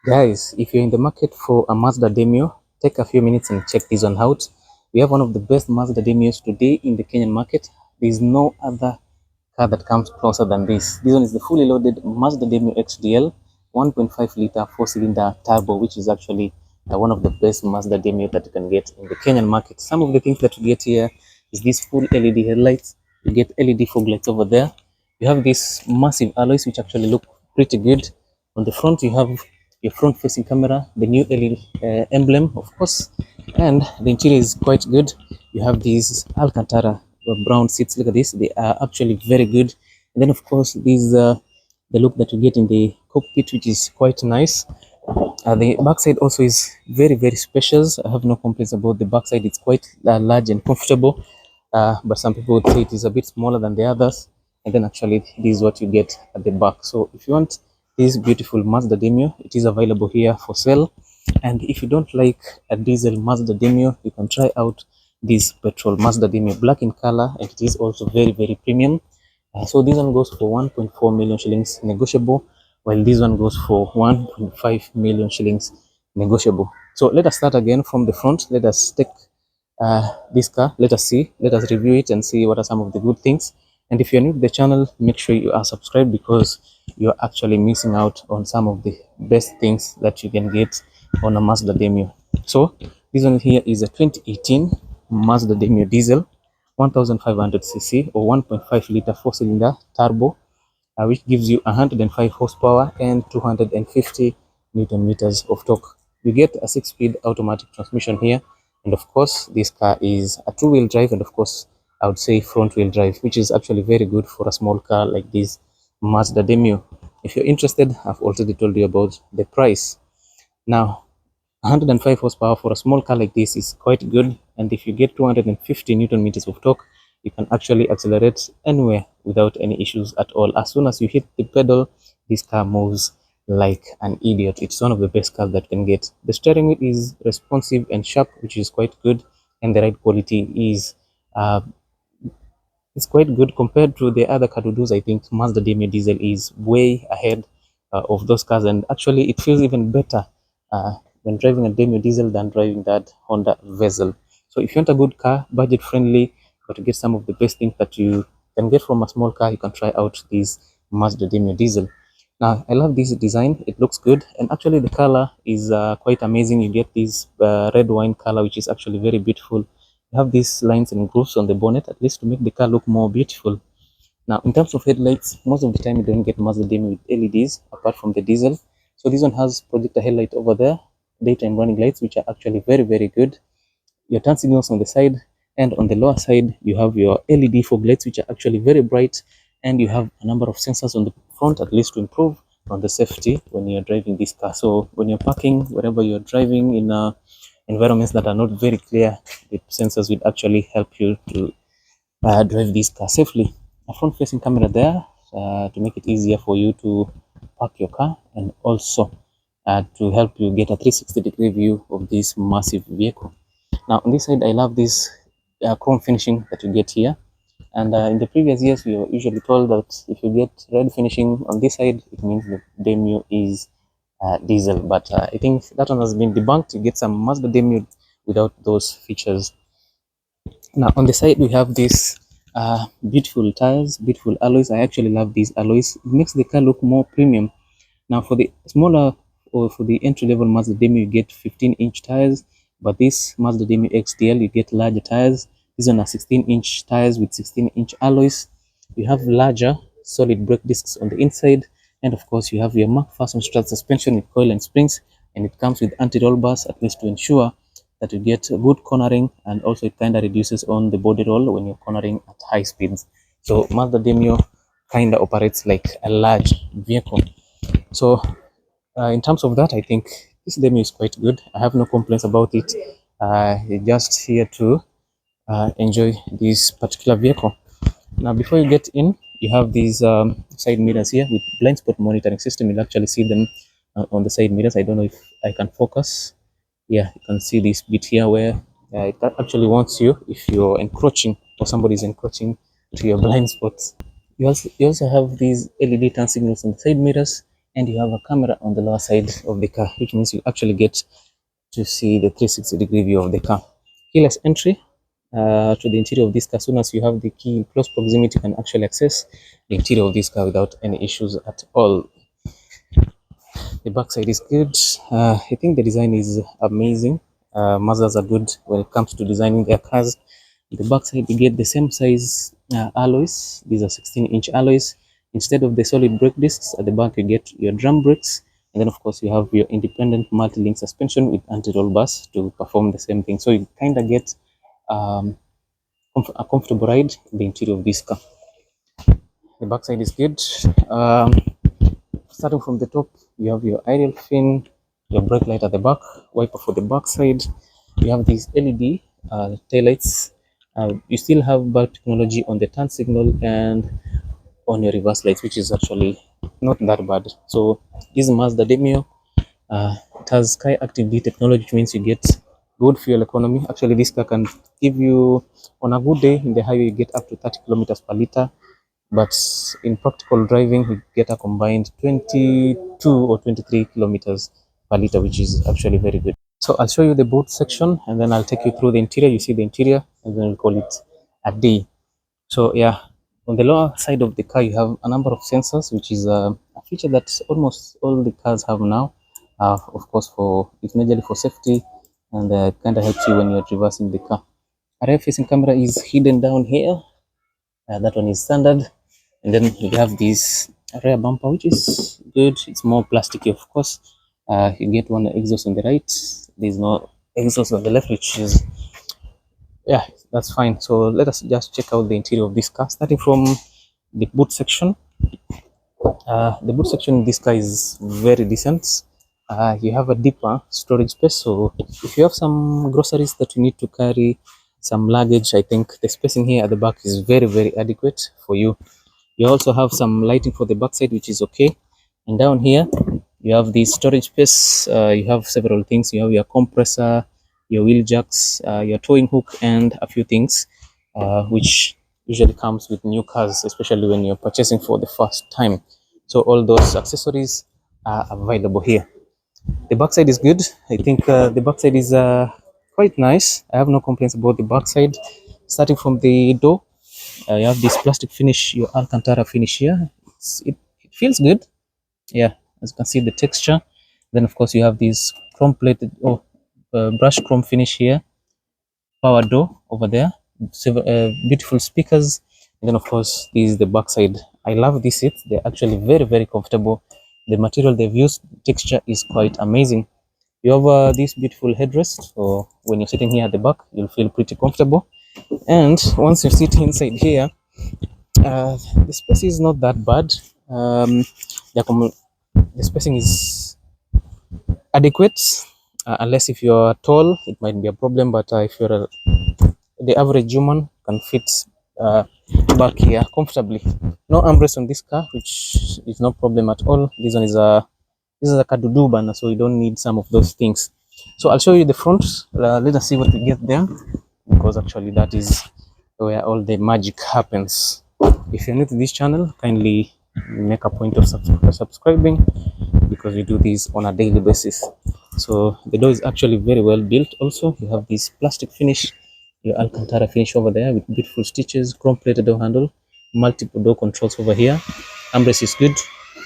Guys, if you're in the market for a Mazda Demio, take a few minutes and check this one out. We have one of the best Mazda Demios today in the Kenyan market. There is no other car that comes closer than this. This one is the fully loaded Mazda Demio XDL 1.5 liter 4-cylinder turbo, which is actually one of the best Mazda Demio that you can get in the Kenyan market. Some of the things that you get here is these full LED headlights. You get LED fog lights over there. You have these massive alloys which actually look pretty good. On the front, you have your front facing camera, the new LED emblem, of course, and the interior is quite good. You have these Alcantara brown seats. Look at this, they are actually very good. And then, of course, these the look that you get in the cockpit, which is quite nice. The backside also is very spacious. I have no complaints about the backside. It's quite large and comfortable, but some people would say it is a bit smaller than the others. And then actually this is what you get at the back. So if you want this beautiful Mazda Demio, it is available here for sale. And if you don't like a diesel Mazda Demio, you can try out this petrol Mazda Demio, black in color, and it is also very premium. So this one goes for 1.4 million shillings negotiable, while this one goes for 1.5 million shillings negotiable. So let us start again from the front. Let us take this car. Let us review it and see what are some of the good things. And if you're new to the channel, make sure you are subscribed, because you're actually missing out on some of the best things that you can get on a Mazda Demio. So this one here is a 2018 Mazda Demio diesel 1500cc or 1.5 liter 4-cylinder turbo, which gives you 105 horsepower and 250 Newton meters of torque. You get a 6-speed automatic transmission here, and of course this car is a 2-wheel drive, and of course I would say front-wheel drive, which is actually very good for a small car like this Mazda Demio. If you're interested, I've already told you about the price. Now 105 horsepower for a small car like this is quite good, and if you get 250 Newton meters of torque, you can actually accelerate anywhere without any issues at all. As soon as you hit the pedal, this car moves like an idiot. It's one of the best cars that you can get. The steering wheel is responsive and sharp, which is quite good, and the ride quality is it's quite good compared to the other Kadudus. I think Mazda Demio diesel is way ahead of those cars, and actually it feels even better when driving a Demio diesel than driving that Honda Vezel. So if you want a good car, budget friendly, but to get some of the best things that you can get from a small car, you can try out this Mazda Demio diesel. Now I love this design, it looks good, and actually the color is quite amazing. You get this red wine color, which is actually very beautiful. You have these lines and grooves on the bonnet, at least to make the car look more beautiful. Now in terms of headlights, most of the time you don't get Mazda Demio with LEDs apart from the diesel. So this one has projector headlight over there, daytime running lights, which are actually very good. Your turn signals on the side, and on the lower side you have your LED fog lights, which are actually very bright, and you have a number of sensors on the front, at least to improve on the safety when you're driving this car. So when you're parking, wherever you're driving in environments that are not very clear, the sensors will actually help you to drive this car safely. A front facing camera there to make it easier for you to park your car, and also to help you get a 360-degree view of this massive vehicle. Now on this side, I love this chrome finishing that you get here, and in the previous years we were usually told that if you get red finishing on this side, it means the Demio is diesel, but I think that one has been debunked. You get some Mazda Demio without those features. Now on the side we have this beautiful tires, beautiful alloys. I actually love these alloys. It makes the car look more premium. Now for the smaller, or for the entry-level Mazda Demio, you get 15-inch tires, but this Mazda Demio XDL you get larger tires. These are 16-inch tires with 16-inch alloys. You have larger solid brake discs on the inside, and of course you have your McPherson strut suspension with coil and springs, and it comes with anti-roll bars, at least to ensure that you get good cornering, and also it kind of reduces on the body roll when you're cornering at high speeds. So Mazda Demio kind of operates like a large vehicle. So in terms of that, I think this Demio is quite good. I have no complaints about it. Just here to enjoy this particular vehicle. Now before you get in, you have these side mirrors here with blind spot monitoring system. You'll actually see them on the side mirrors. I don't know if I can focus. Yeah, you can see this bit here where it actually warns you if you're encroaching or somebody is encroaching to your blind spots. You also have these LED turn signals on the side mirrors, and you have a camera on the lower side of the car, which means you actually get to see the 360-degree view of the car. Keyless entry to the interior of this car. As soon as you have the key in close proximity, you can actually access the interior of this car without any issues at all. The backside is good. I think the design is amazing. Mazdas are good when it comes to designing their cars. The backside, you get the same size alloys. These are 16-inch alloys. Instead of the solid brake discs at the back, you get your drum brakes. And then, of course, you have your independent multi-link suspension with anti-roll bars to perform the same thing. So you kind of get um, a comfortable ride in the interior of this car. The backside is good. Starting from the top, you have your idle fin, your brake light at the back, wiper for the back side. You have these LED taillights. You still have back technology on the turn signal and on your reverse lights, which is actually not that bad. So this Mazda Demio, it has Sky Active D technology, which means you get good fuel economy. Actually, this car can give you, on a good day in the highway, you get up to 30 kilometers per liter. But in practical driving, you get a combined 22 or 23 kilometers per liter, which is actually very good. So I'll show you the boot section, and then I'll take you through the interior. You see the interior, and then we'll call it a day. So yeah, on the lower side of the car, you have a number of sensors, which is a feature that almost all the cars have now. Of course, it's majorly for safety, and kind of helps you when you're reversing the car. A rear-facing camera is hidden down here. That one is standard. And then you have this rear bumper, which is good. It's more plasticky, of course. You get one exhaust on the right. There's no exhaust on the left, which is, yeah, that's fine. So let us just check out the interior of this car, starting from the boot section. The boot section in this car is very decent. You have a deeper storage space, so if you have some groceries that you need to carry, some luggage, I think the spacing here at the back is very adequate for you. You also have some lighting for the backside, which is okay. And down here, you have the storage space. You have several things. You have your compressor, your wheel jacks, your towing hook, and a few things, which usually comes with new cars, especially when you're purchasing for the first time. So all those accessories are available here. The backside is good. I think the backside is quite nice. I have no complaints about the backside. Starting from the door, you have this plastic finish, your Alcantara finish here. It feels good. Yeah, as you can see the texture. Then of course you have this chrome plated or brush chrome finish here. Power door over there. Beautiful speakers. And then of course this is the backside. I love these seats. They're actually very comfortable. The material they've used, texture is quite amazing. You have this beautiful headrest, so when you're sitting here at the back, you'll feel pretty comfortable. And once you sit inside here, the space is not that bad. The spacing is adequate, unless if you're tall, it might be a problem. But if you're the average human, can fit uh, back here comfortably. No armrest on this car, which is no problem at all. This is a Kadudu banner, so you don't need some of those things. So I'll show you the front. Let us see what we get there, because actually that is where all the magic happens. If you're new to this channel, kindly make a point of subscribing, because we do this on a daily basis. So the door is actually very well built. Also, you have this plastic finish, your Alcantara finish over there with beautiful stitches, chrome plated door handle, multiple door controls over here. Armrest is good,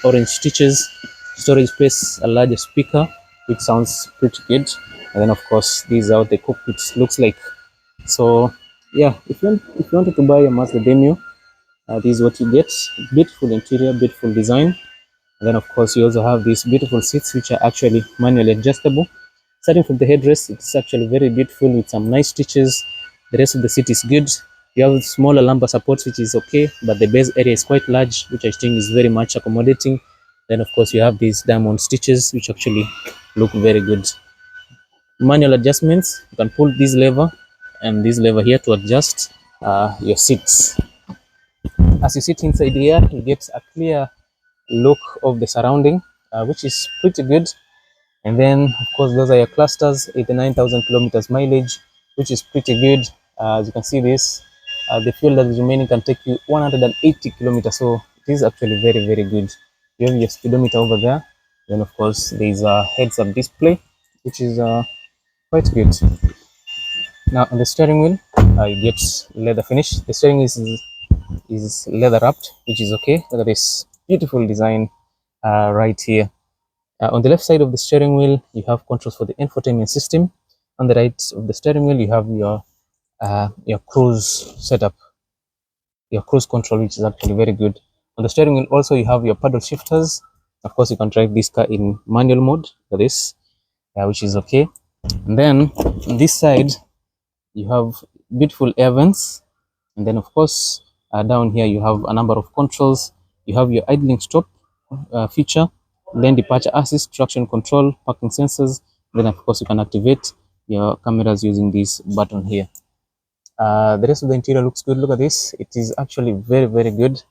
orange stitches, storage space, a larger speaker, which sounds pretty good. And then of course, this is how the cockpit looks like. So yeah, if you wanted to buy a Mazda Demio, this is what you get. Beautiful interior, beautiful design. And then of course you also have these beautiful seats, which are actually manually adjustable. Starting from the headrest, it's actually very beautiful with some nice stitches. The rest of the seat is good. You have smaller lumbar supports, which is okay, but the base area is quite large, which I think is very much accommodating. Then of course you have these diamond stitches, which actually look very good. Manual adjustments, you can pull this lever and this lever here to adjust your seats. As you sit inside here, you get a clear look of the surrounding, which is pretty good. And then of course those are your clusters, 89,000 kilometers mileage, which is pretty good. As you can see this, the fuel that is remaining can take you 180 kilometers, so it is actually very good. You have your speedometer over there. Then of course there is a heads-up display, which is quite good. Now on the steering wheel, you get leather finish. The steering is leather wrapped, which is okay. Look at this beautiful design right here. On the left side of the steering wheel, you have controls for the infotainment system. On the right of the steering wheel, you have your cruise setup, your cruise control, which is actually very good. On the steering wheel, also you have your paddle shifters. Of course, you can drive this car in manual mode for this, which is okay. And then on this side, you have beautiful air vents. And then, of course, down here you have a number of controls. You have your idling stop feature, then departure assist, traction control, parking sensors. Then, of course, you can activate your cameras using this button here. The rest of the interior looks good. Look at this. It is actually very, very good.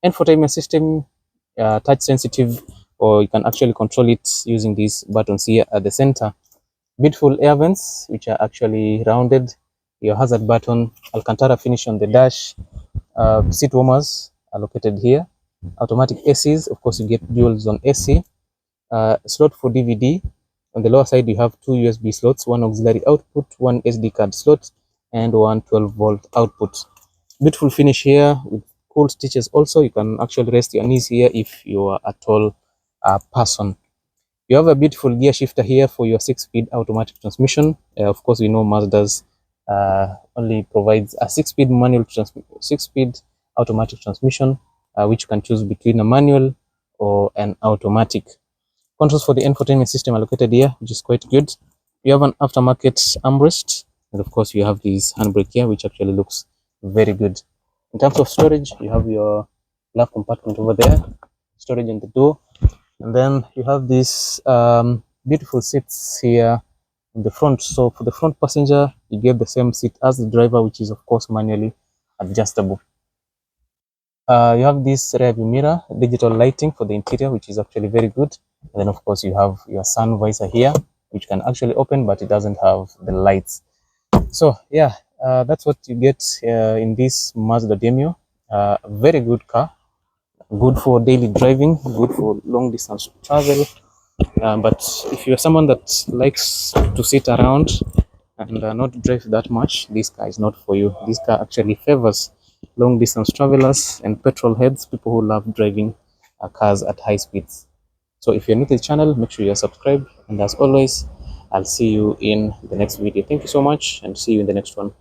Infotainment system, touch sensitive, or you can actually control it using these buttons here at the center. Beautiful air vents, which are actually rounded. Your hazard button, Alcantara finish on the dash. Seat warmers are located here. Automatic ACs, of course, you get dual zone AC. Slot for DVD. On the lower side, you have two USB slots, one auxiliary output, one SD card slot, and one 12-volt output. Beautiful finish here with cool stitches. Also, you can actually rest your knees here if you are a tall person. You have a beautiful gear shifter here for your 6-speed automatic transmission. Of course, we know Mazda's only provides a 6-speed manual 6-speed automatic transmission, which you can choose between a manual or an automatic. Controls for the infotainment system are located here, which is quite good. You have an aftermarket armrest, and of course, you have this handbrake here, which actually looks very good. In terms of storage, you have your glove compartment over there, storage on the door, and then you have these beautiful seats here in the front. So for the front passenger, you get the same seat as the driver, which is of course manually adjustable. You have this rear view mirror, digital lighting for the interior, which is actually very good. And then of course you have your sun visor here, which can actually open, but it doesn't have the lights. So yeah, that's what you get in this Mazda Demio. Very good car, good for daily driving, good for long distance travel. But if you're someone that likes to sit around and not drive that much, this car is not for you. This car actually favors long distance travelers and petrol heads, people who love driving cars at high speeds. So if you're new to the channel, make sure you're subscribed. And as always, I'll see you in the next video. Thank you so much, and see you in the next one.